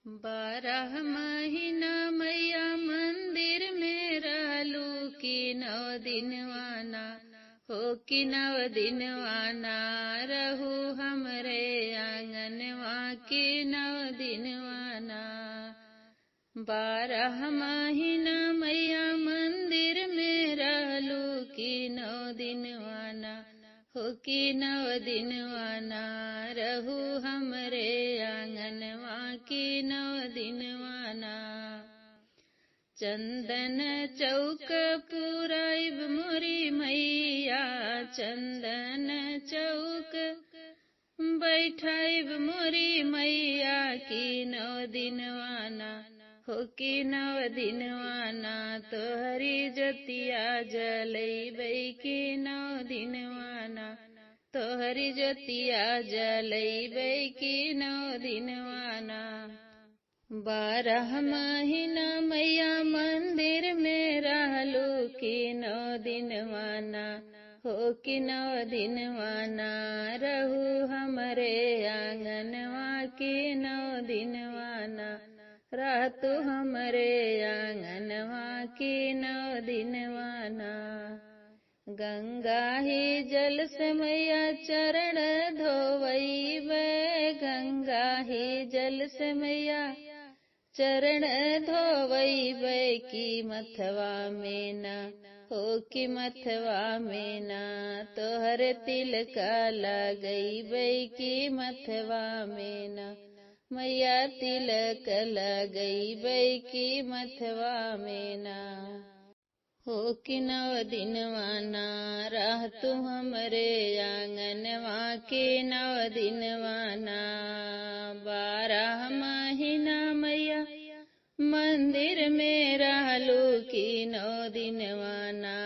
12 महीना मैया मंदिर में रहलू की 9 दिनवाना हो कि 9 दिनवाना रहू हमरे आंगनवा की 9 दिनवाना। 12 महीना मैया मंदिर में रहलू की 9 दिनवाना हो कि 9 दिनवाना रहू हमरे आंगनवा की 9 दिनवाना। चंदन चौक पुराइब मोरी मैया चंदन चौक बैठाइब मोरी मैया की 9 दिनवाना हो कि 9 दिनवाना तोहरी ज्योतिया जलैबै की 9 दिनवाना तोहरी ज्योतिया जलैबै की 9 दिनवाना। 12 महीना मैया मंदिर में रहलू की 9 दिनवाना हो कि 9 दिनवाना रहू हमरे आंगनवा की 9 दिनवाना रहतु हमरे आंगनवा की 9 दिनवाना। गंगा ही जल से मैया चरण धोवैबै गंगा ही जल से मैया चरण धोवैबै की मथवा में ना हो कि मथवा में ना तोहर तिलक लगैबै की मथवा में ना मैया तिलक लगैबै की मथवा में ना हो कि 9 दिनवाना रहतु हमरे आंगनवा की 9 दिनवाना। 12 महीना मैया मंदिर में रहलू की 9 दिनवाना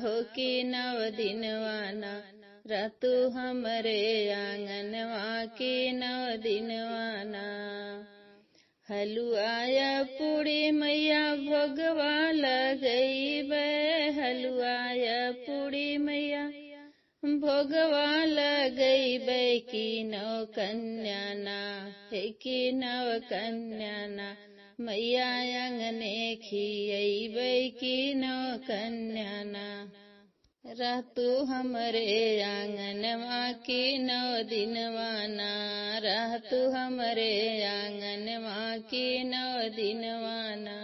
हो कि 9 दिनवाना रहतु हमरे आंगनवा की 9 दिनवाना। हलुआया पूड़ी मैया भोगवा लगैबै हलुआया पूड़ी मैया भोगवा लगैबै की 9 कन्याना हे की 9 कन्याना मैया अंगने खियैबै की 9 कन्याना रहतु हमरे आंगनवा की 9 दिनवाना रहतु हमरे आंगनवा की 9 दिनवाना।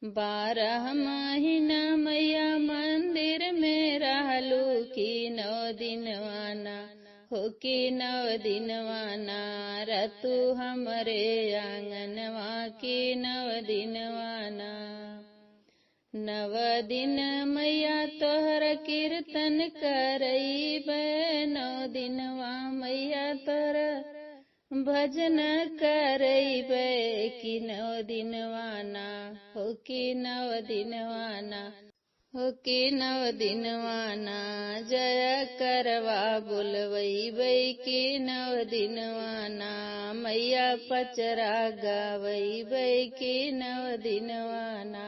12 महीना मैया मंदिर में रहलू की 9 दिनवाना हो कि 9 दिनवाना रहतु हमरे आंगनवा की 9 दिनवाना। 9 दिन मैया तोहर कीर्तन करैबै 9 दिनवा मैया तोहर भजन करैबै की 9 दिनवाना हो कि 9 दिनवाना हो कि 9 दिनवाना जय करवा बुलवैबै की 9 दिनवाना मैया पचरा गावैबै की 9 दिनवाना।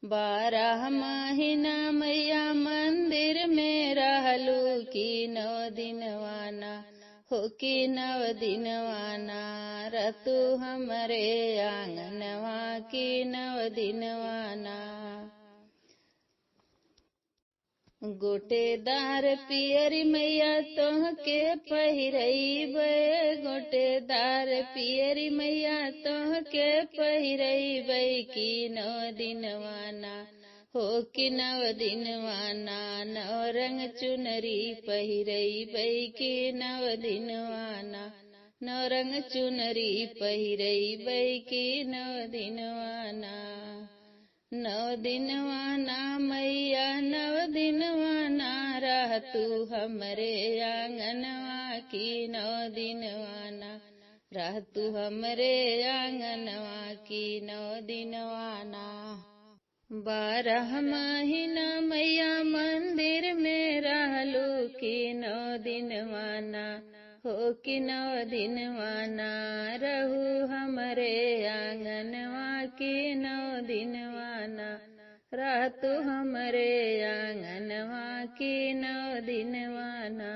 12 महीना मैया मंदिर में रहलू की 9 दिनवाना हो कि 9 दिनवाना रहतु हमरे आंगनवा की 9 दिनवाना। गोटेदार पियरी मैया तोहके पहिरैबै गोटेदार पियरी मैया तोहके पहिरैबै की 9 दिनवाना हो कि 9 दिनवाना 9 रंग चुनरी पहिरैबै की 9 दिनवाना 9 रंग चुनरी पहिरैबै की 9 दिनवाना। 9 दिनवाना मैया 9 दिनवाना रहतु हमरे आंगनवा की 9 दिनवाना रहतु हमरे आंगनवा की 9 दिनवाना। 12 महीना मैया मंदिर में रहलू की 9 दिनवाना हो कि 9 दिनवाना रहू हमरे आंगनवा की 9 दिनवाना रहतु हमरे आंगनवा की 9 दिनवाना।